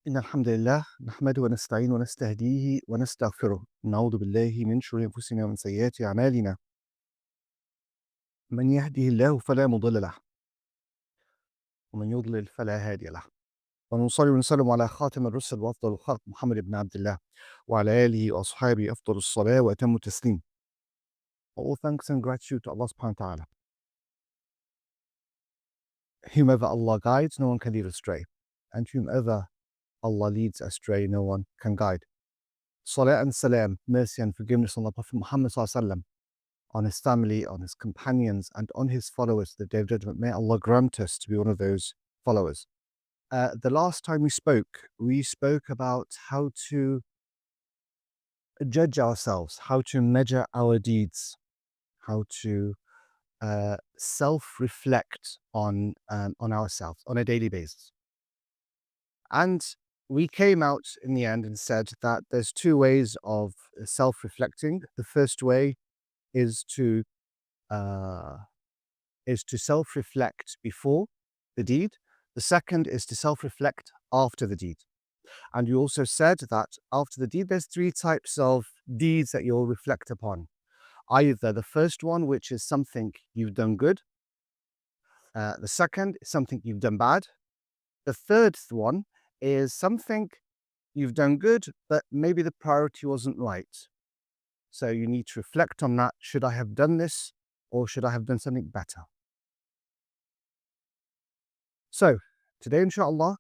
إن الحمد لله نحمده ونستعين ونستهديه ونستغفره نعوذ بالله من شرور أنفسنا ومن سيئات أعمالنا من يهده الله فلا مضل له ومن يضلل فلا هادي له ونصلي ونسلم على خاتم الرسل وأفضل الخلق محمد بن عبد الله وعلى آله وأصحابه أفضل الصلاة وأتم التسليم. All thanks and gratitude to Allah subhanahu wa ta'ala. Whomever Allah guides, no one can lead astray. And whomever Allah leads astray, no one can guide. Salat and salam, mercy and forgiveness on the Prophet Muhammad sallallahu alaihi wasallam, on his family, on his companions, and on his followers, the day of judgment. May Allah grant us to be one of those followers. The last time we spoke about how to judge ourselves, how to measure our deeds, how to self-reflect on ourselves on a daily basis. And we came out in the end and said that there's two ways of self-reflecting. The first way is to uh, self-reflect before the deed. The second is to self-reflect after the deed. And you also said that after the deed, there's three types of deeds that you'll reflect upon. Either the first one, which is something you've done good. The second is something you've done bad. The third one is something you've done good, but maybe the priority wasn't right. So you need to reflect on that. Should I have done this or should I have done something better? So today, inshallah,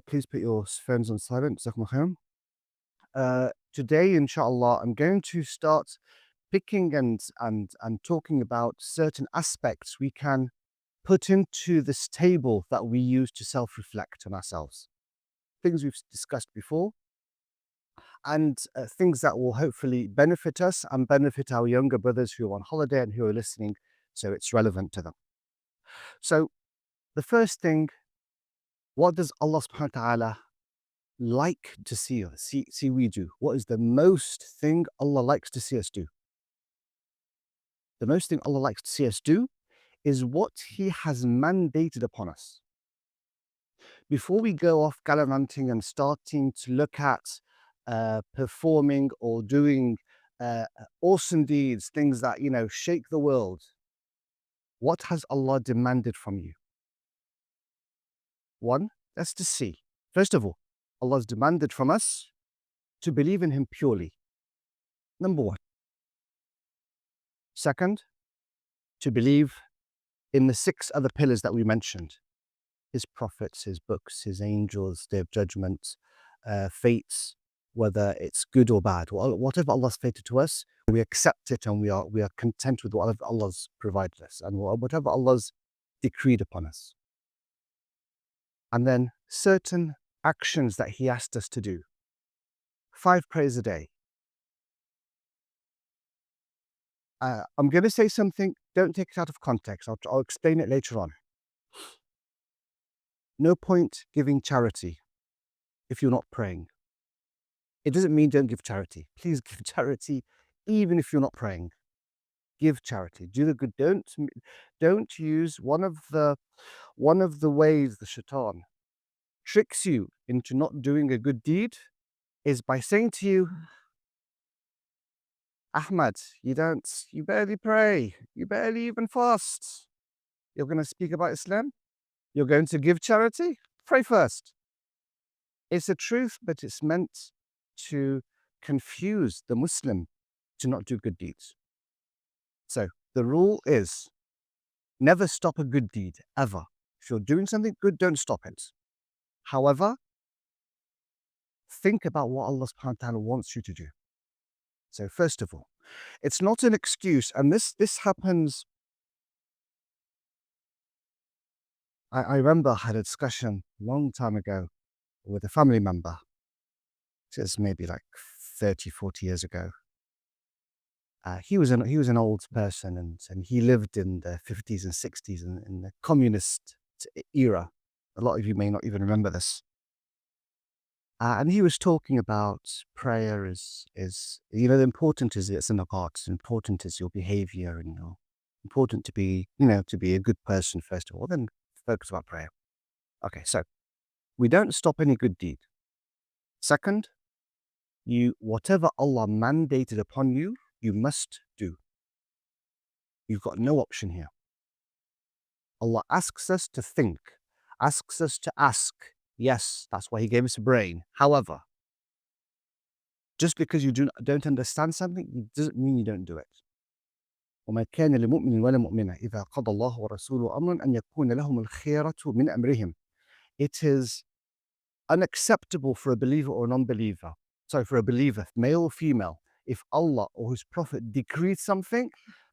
please put your phones on silent. Jazakumullah khairan. Today, inshallah, I'm going to start picking and talking about certain aspects we can put into this table that we use to self-reflect on ourselves. Things we've discussed before, and things that will hopefully benefit us and benefit our younger brothers who are on holiday and who are listening, so it's relevant to them. So the first thing, what does Allah subhanahu wa ta'ala like to see us? See we do. What is the most thing Allah likes to see us do? The most thing Allah likes to see us do is what He has mandated upon us. Before we go off gallivanting and starting to look at performing or doing awesome deeds, things that, shake the world, what has Allah demanded from you? One, that's to see. First of all, Allah has demanded from us to believe in Him purely. Number one. Second, to believe in the 6 other pillars that we mentioned: His prophets, His books, His angels, Day of Judgment, fates, whether it's good or bad. Whatever Allah's fated to us, we accept it and we are content with whatever Allah's provided us and whatever Allah's decreed upon us. And then certain actions that He asked us to do. 5 prayers a day. I'm going to say something, don't take it out of context. I'll explain it later on. No point giving charity if you're not praying. It doesn't mean don't give charity. Please give charity even if you're not praying. Give charity. Do the good. Don't use one of the ways the shaitan tricks you into not doing a good deed is by saying to you, Ahmad, you barely pray, you barely even fast. You're going to speak about Islam? You're going to give charity? Pray first. It's a truth, but it's meant to confuse the Muslim to not do good deeds. So the rule is never stop a good deed, ever. If you're doing something good, don't stop it. However, think about what Allah subhanahu wa ta'ala wants you to do. So first of all, it's not an excuse, and this happens. I remember I had a discussion a long time ago with a family member. It's maybe like 30, 40 years ago. He was an old person, and he lived in the 50s and 60s in the communist era. A lot of you may not even remember this. And he was talking about prayer is the important is it's in the heart. Important is your behavior, and important to be a good person first of all. Then focus about prayer. Okay, so We don't stop any good deed. Second, whatever Allah mandated upon you, you must do. You've got no option here. Allah asks us to think, asks us to ask. Yes, that's why He gave us a brain. However, just because you don't understand something, it doesn't mean you don't do it. وما كان لمؤمن ولا مؤمنة إذا قضى الله ورسوله أمرا أن يكون لهم الخيرة من أمرهم. It is unacceptable for a believer or a non-believer, for a believer, male or female, if Allah or His Prophet decreed something,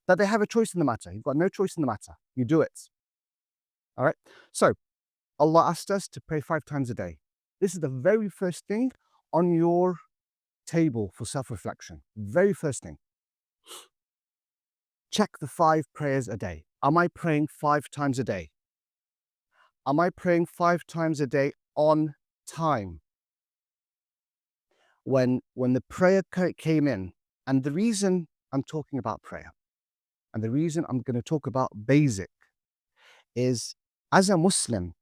that they have a choice in the matter. You've got no choice in the matter. You do it. All right? So, Allah asked us to pray 5 times a day. This is the very first thing on your table for self-reflection. Very first thing. Check the 5 prayers a day. Am I praying 5 times a day? Am I praying 5 times a day on time? When the prayer came in, and the reason I'm talking about prayer, and the reason I'm going to talk about basic, is as a Muslim,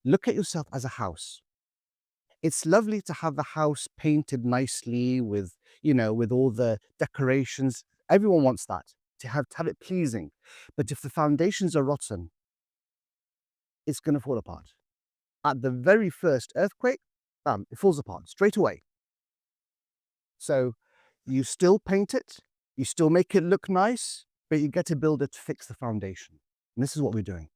look at yourself as a house. It's lovely to have the house painted nicely with, with all the decorations. Everyone wants that, to have it pleasing. But if the foundations are rotten, it's going to fall apart. At the very first earthquake, bam, it falls apart straight away. So you still paint it, you still make it look nice, but you get a builder to fix the foundation. And this is what we're doing.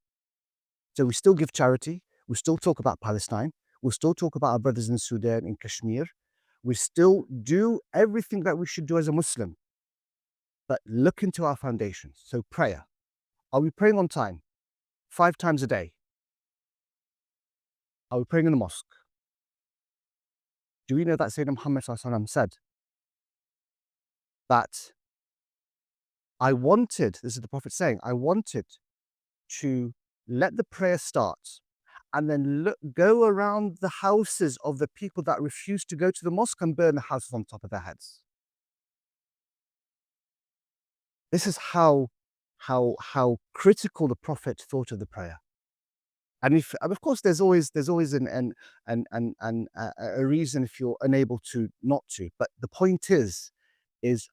So we still give charity, we still talk about Palestine, we still talk about our brothers in Sudan, in Kashmir, we still do everything that we should do as a Muslim. But look into our foundations. So prayer. Are we praying on time? 5 times a day? Are we praying in the mosque? Do we know that Sayyidina Muhammad said that this is the Prophet saying, I wanted to let the prayer start and then go around the houses of the people that refuse to go to the mosque and burn the houses on top of their heads. This is how critical the Prophet thought of the prayer. And of course, there's always a reason if you're unable to not to. But the point is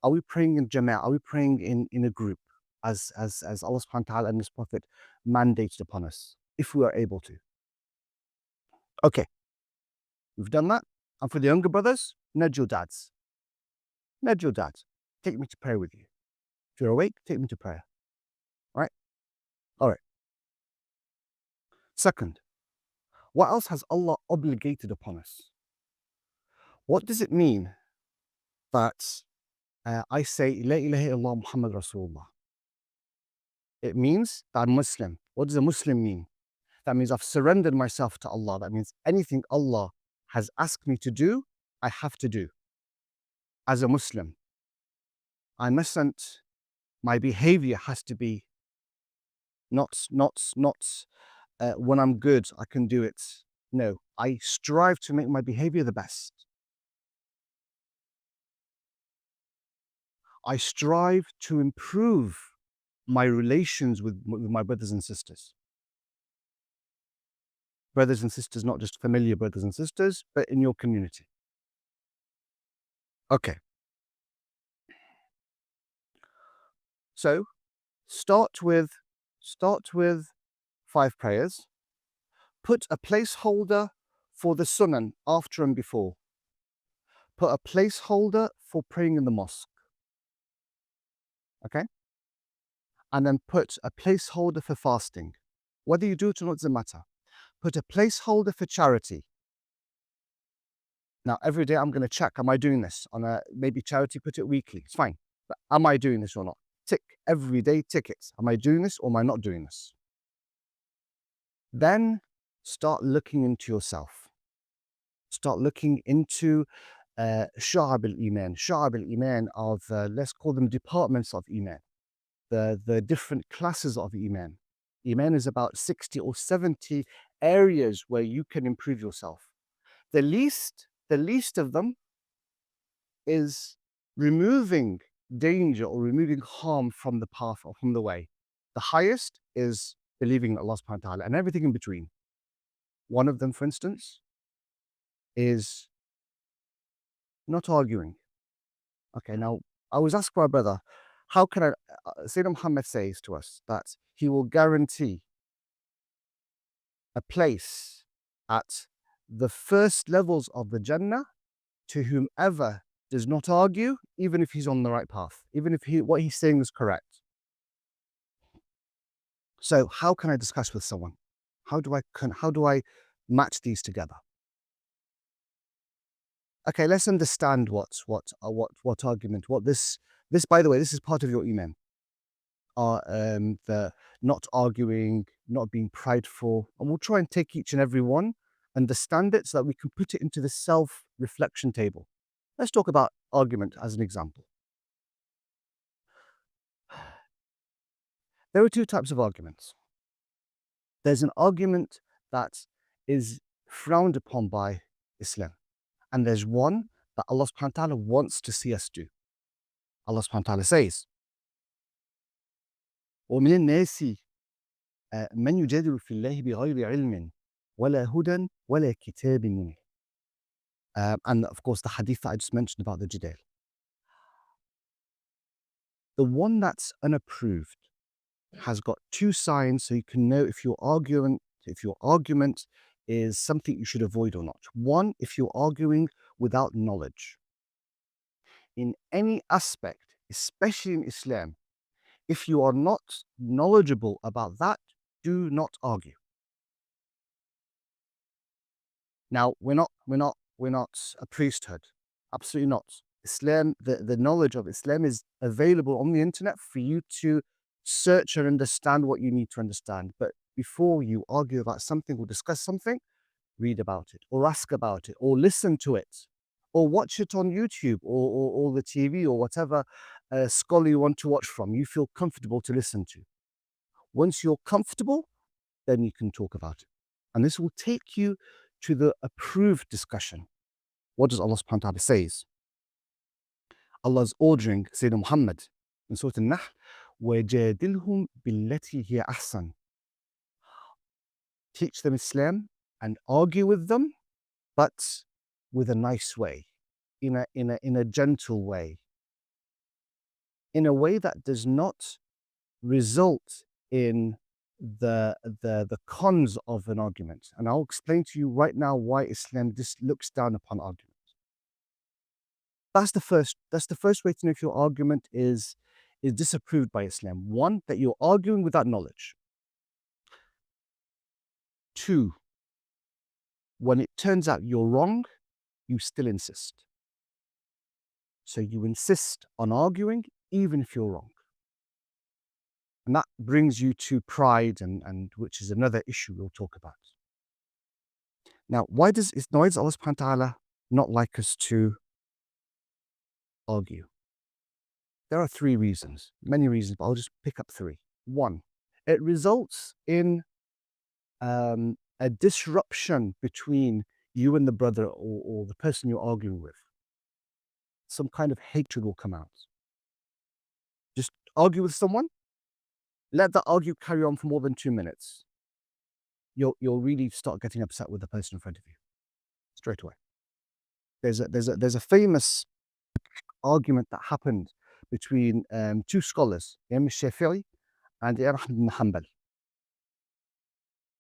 are we praying in Jama'ah? Are we praying in a group as Allah subhanahu wa ta'ala and His Prophet mandated upon us, if we are able to? Okay, we've done that. And for the younger brothers, nudge your dads. Nudge your dads. Take me to prayer with you. If you're awake, take me to prayer. All right? All right. Second, what else has Allah obligated upon us? What does it mean that I say, La ilaha illallah Muhammad Rasulullah? It means that I'm Muslim. What does a Muslim mean? That means I've surrendered myself to Allah. That means anything Allah has asked me to do, I have to do. As a Muslim, my behavior has to be not when I'm good, I can do it. No, I strive to make my behavior the best. I strive to improve my relations with my brothers and sisters. Brothers and sisters, not just familiar brothers and sisters, but in your community. Okay. So start with 5 prayers. Put a placeholder for the sunan after and before. Put a placeholder for praying in the mosque. Okay? And then put a placeholder for fasting. Whether you do it or not doesn't matter. Put a placeholder for charity. Now, every day I'm going to check, am I doing this? Maybe charity, put it weekly. It's fine. But am I doing this or not? Tick. Every day, tick it. Am I doing this or am I not doing this? Then start looking into yourself. Start looking into Shu'ab al-Iman. Shu'ab al-Iman are let's call them departments of Iman. The different classes of Iman. Iman is about 60 or 70 areas where you can improve yourself. The least of them is removing danger or removing harm from the path or from the way. The highest is believing in Allah subhanahu wa ta'ala and everything in between. One of them, for instance, is not arguing. Okay, now I was asked by a brother, how can I, Sayyidina Muhammad says to us that he will guarantee a place at the first levels of the Jannah to whomever does not argue, even if he's on the right path, even if what he's saying is correct. So how can I discuss with someone? How do I match these together? Okay, let's understand what argument, what this by the way, this is part of your iman. The not arguing, not being prideful, and we'll try and take each and every one, understand it so that we can put it into the self-reflection table. Let's talk about argument as an example. There are two types of arguments. There's an argument that is frowned upon by Islam, and there's one that Allah subhanahu wa ta'ala wants to see us do. Allah subhanahu wa ta'ala says, وَمِنَ النَّاسِ مَنْ يُجَادِلُ فِي اللَّهِ بِغَيْرِ عِلْمٍ وَلَا هُدًى وَلَا كِتَابٍ مُنِيرٍ. And of course, the hadith that I just mentioned about the jadal. The one that's unapproved has got two signs so you can know if your argument is something you should avoid or not. One, if you're arguing without knowledge. In any aspect, especially in Islam, if you are not knowledgeable about that, do not argue. Now, we're not a priesthood. Absolutely not. Islam, the knowledge of Islam is available on the internet for you to search and understand what you need to understand. But before you argue about something or discuss something, read about it or ask about it or listen to it or watch it on YouTube or the TV or whatever scholar you want to watch from, you feel comfortable to listen to. Once you're comfortable, then you can talk about it. And this will take you to the approved discussion. What does Allah subhanahu wa ta'ala says? Allah's ordering Sayyidina Muhammad in Surah Al-Nahl, وَجَادِلْهُمْ بِالَّتِي هِيَ أَحْسَنُ. Teach them Islam and argue with them, but with a nice way, in a gentle way, in a way that does not result in the cons of an argument. And I'll explain to you right now why Islam just looks down upon argument. That's the first way to know if your argument is disapproved by Islam. One, that you're arguing without knowledge. Two, when it turns out you're wrong, you still insist. So you insist on arguing even if you're wrong. And that brings you to pride, and which is another issue we'll talk about. Now, why does Allah subhanahu wa ta'ala not like us to argue? There are three reasons, many reasons, but I'll just pick up three. One, it results in a disruption between you and the brother or the person you're arguing with. Some kind of hatred will come out. Just argue with someone, let the argue carry on for more than 2 minutes. You'll really start getting upset with the person in front of you straight away. There's a famous argument that happened between two scholars, Imam Shafi'i and Imam Ahmed bin Hanbal.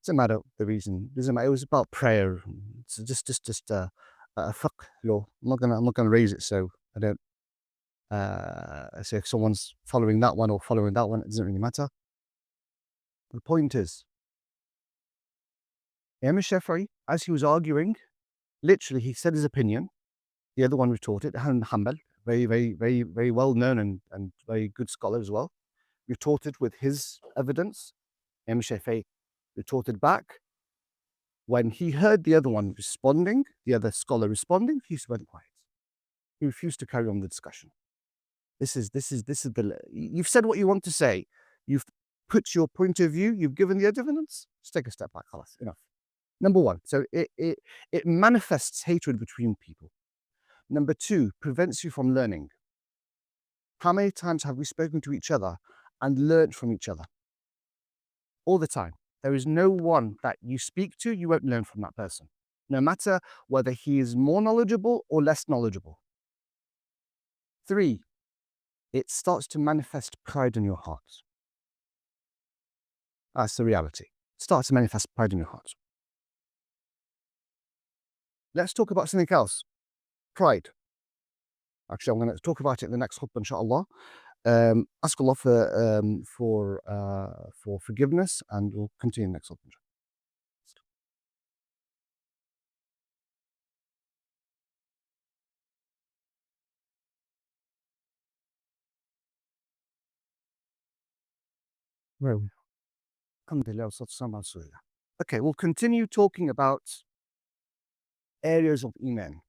Doesn't matter the reason. Doesn't matter. It was about prayer. It's just a fiqh law. I'm not gonna raise it so I don't. So if someone's following that one or following that one, it doesn't really matter. The point is, Imam Shafi'i, as he was arguing, literally he said his opinion. The other one retorted. Ahmed bin Hanbal, very well known and very good scholar as well, retorted with his evidence. Imam Shafi'i retorted back. When he heard the other one responding, the other scholar responding, he went quiet. He refused to carry on the discussion. This is you've said what you want to say. You've put your point of view. You've given the evidence. Just take a step back. Khalas, enough. Number one, so it manifests hatred between people. Number two, prevents you from learning. How many times have we spoken to each other and learned from each other? All the time. There is no one that you speak to, you won't learn from that person, no matter whether he is more knowledgeable or less knowledgeable. 3, it starts to manifest pride in your heart. That's the reality. It starts to manifest pride in your heart. Let's talk about something else. Pride. Actually, I'm going to talk about it in the next khutbah, inshallah. Ask Allah for forgiveness, and we'll continue next khutbah. Where are we? Alhamdulillah, okay, we'll continue talking about areas of Iman.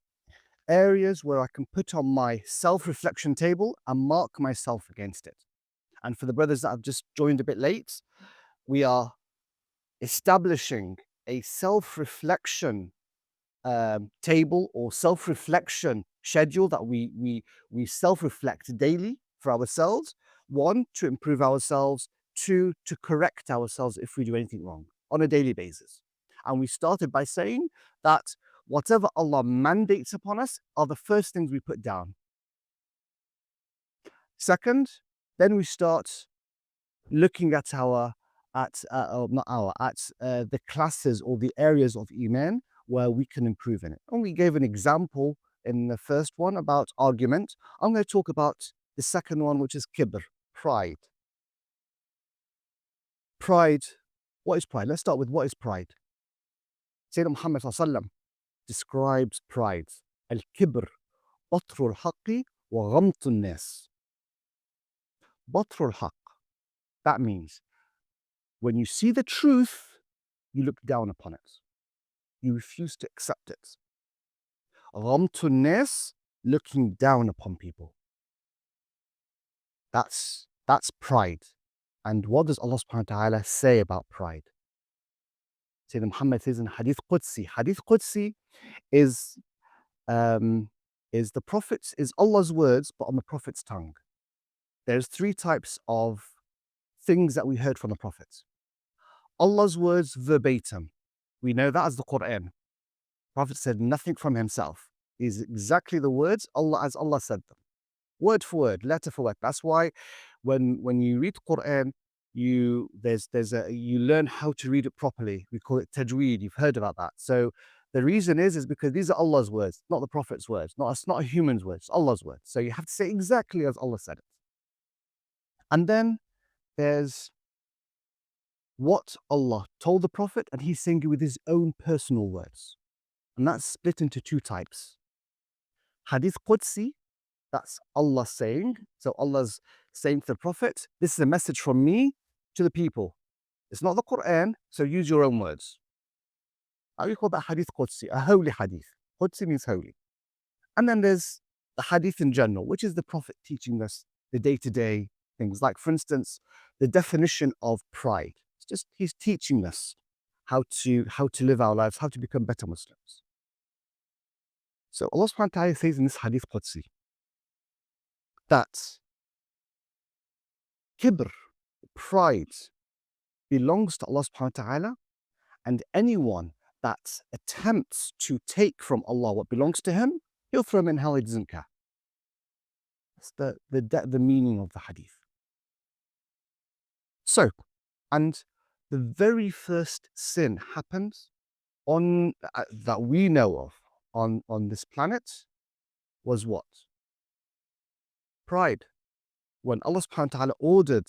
Areas where I can put on my self-reflection table and mark myself against it. And for the brothers that have just joined a bit late, we are establishing a self-reflection table or self-reflection schedule that we self-reflect daily for ourselves. 1, to improve ourselves. 2, to correct ourselves if we do anything wrong on a daily basis. And we started by saying that whatever Allah mandates upon us are the first things we put down. Second, then we start looking at the classes or the areas of Iman where we can improve in it. And we gave an example in the first one about argument. I'm going to talk about the second one, which is kibr, pride. Pride. What is pride? Let's start with what is pride. Sayyidina Muhammad ﷺ describes pride. Al-kibr, batrul haqqi wa ghamtun nas. Batrul haqq. That means when you see the truth, you look down upon it. You refuse to accept it. Ghamtun nas, looking down upon people. That's pride. And what does Allah subhanahu wa ta'ala say about pride? Sayyidina Muhammad says in Hadith Qudsi. Hadith Qudsi is the Prophet's, is Allah's words, but on the Prophet's tongue. There's 3 types of things that we heard from the Prophet. Allah's words verbatim. We know that as the Quran. The Prophet said nothing from himself. These exactly the words as Allah said them. Word for word, letter for letter. That's why when you read the Quran, you learn how to read it properly. We call it tajweed. You've heard about that. So the reason is because these are Allah's words, not the Prophet's words. It's not a human's words, it's Allah's words. So you have to say exactly as Allah said it. And then there's what Allah told the Prophet, and he's saying it with his own personal words. And that's split into 2 types. Hadith Qudsi, that's Allah saying. So Allah's saying to the Prophet, this is a message from me to the people. It's not the Quran, so use your own words. We call that Hadith Qudsi, a holy Hadith. Qudsi means holy. And then there's the Hadith in general, which is the Prophet teaching us the day-to-day things. Like, for instance, the definition of pride. It's just he's teaching us how to live our lives, how to become better Muslims. So Allah subhanahu wa ta'ala says in this Hadith Qudsi that kibr, pride, belongs to Allah subhanahu wa ta'ala, and anyone that attempts to take from Allah what belongs to him, he'll throw him in hell, he doesn't care. That's the meaning of the hadith. So, and the very first sin happens that we know of on this planet was what? Pride. When Allah subhanahu wa ta'ala ordered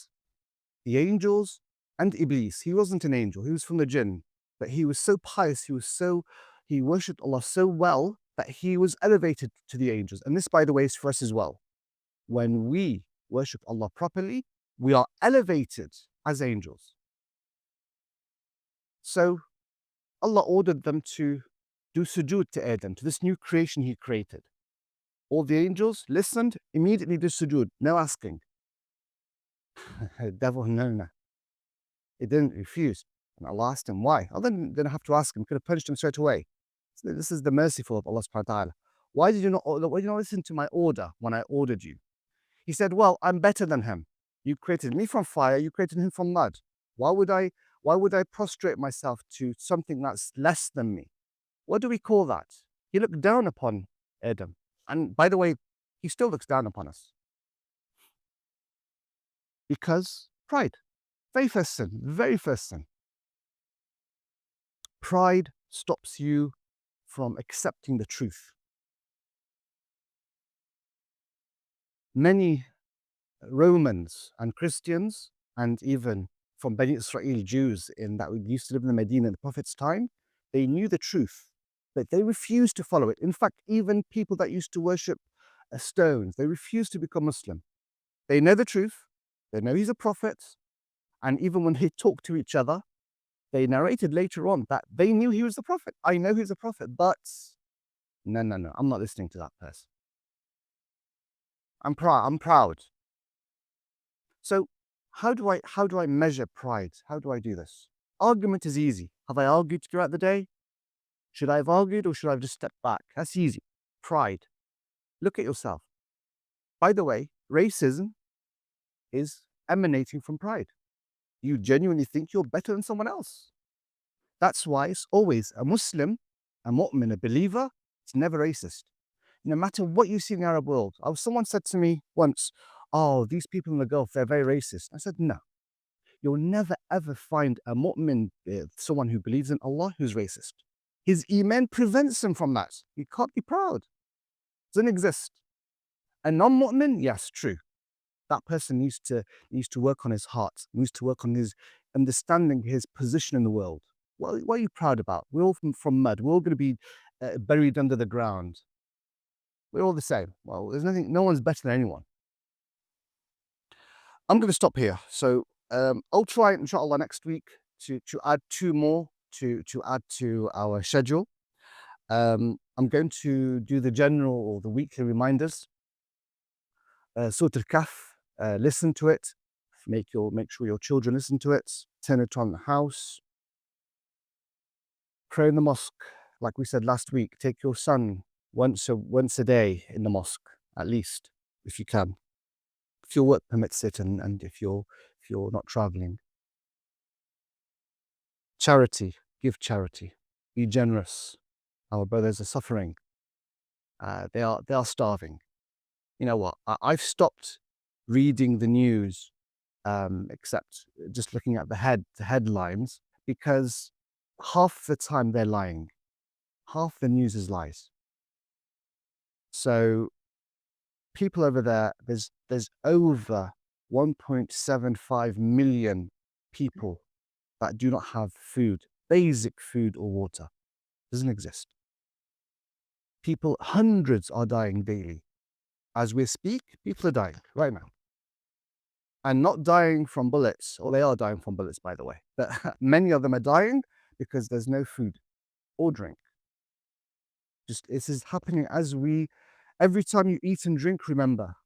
the angels and Iblis, he wasn't an angel, he was from the jinn, but he was so pious, he worshipped Allah so well that he was elevated to the angels. And this, by the way, is for us as well. When we worship Allah properly, we are elevated as angels. So Allah ordered them to do sujood to Adam, to this new creation he created. All the angels listened, immediately did sujood, no asking. Devil, no. He didn't, refuse. And Allah asked him why. Allah didn't have to ask him, could have punished him straight away. So this is the merciful of Allah subhanahu wa ta'ala. Why did you not listen to my order when I ordered you? He said, well, I'm better than him. You created me from fire, you created him from mud. Why would I Why would I prostrate myself to something that's less than me? What do we call that? He looked down upon Adam. And by the way, he still looks down upon us. Because pride. Very first sin, very first sin. Pride stops you from accepting the truth. Many Romans and Christians, and even from Bani Israel Jews that used to live in the Medina in the Prophet's time, they knew the truth, but they refused to follow it. In fact, even people that used to worship stones, they refused to become Muslim. They know the truth, they know he's a prophet, and even when they talk to each other, they narrated later on that they knew he was the prophet. I know he's a prophet, but no, I'm not listening to that person. I'm proud. So how do I measure pride? How do I do this? Argument is easy. Have I argued throughout the day? Should I have argued or should I have just stepped back? That's easy. Pride. Look at yourself. By the way, racism is emanating from pride. You genuinely think you're better than someone else. That's why it's always a Muslim, a mu'min, a believer, it's never racist. No matter what you see in the Arab world. Someone said to me once, oh, these people in the Gulf, they're very racist. I said, no. You'll never ever find a mu'min, someone who believes in Allah, who's racist. His iman prevents him from that. He can't be proud. Doesn't exist. A non-mu'min, yes, true. That person needs to work on his heart, needs to work on his understanding his position in the world. What are you proud about? We're all from mud. We're all going to be buried under the ground. We're all the same. Well, there's nothing. No one's better than anyone. I'm going to stop here. So I'll try, inshallah, next week to add 2 more to add to our schedule. I'm going to do the general or the weekly reminders. Surah Al-Kahf, listen to it. Make sure your children listen to it. Turn it on in the house. Pray in the mosque, like we said last week. Take your son once a day in the mosque, at least, if you can. If your work permits it, and if you're not traveling. Charity, give charity. Be generous. Our brothers are suffering. They are starving. You know what? I've stopped reading the news, except just looking at the headlines, because half the time they're lying. Half the news is lies. So people over there, there's over 1.75 million people that do not have food, basic food or water. Doesn't exist. People, hundreds are dying daily. As we speak, people are dying right now. And not dying from bullets, or they are dying from bullets, by the way. But many of them are dying because there's no food or drink. This is happening every time you eat and drink, remember,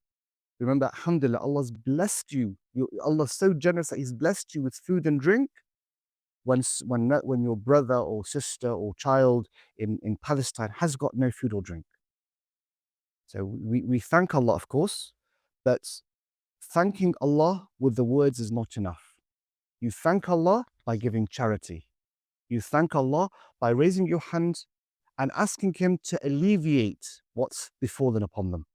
alhamdulillah, Allah's blessed you. Allah's so generous that He's blessed you with food and drink. When your brother or sister or child in Palestine has got no food or drink. So we thank Allah, of course, but thanking Allah with the words is not enough. You thank Allah by giving charity. You thank Allah by raising your hand and asking Him to alleviate what's befallen upon them.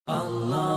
Allah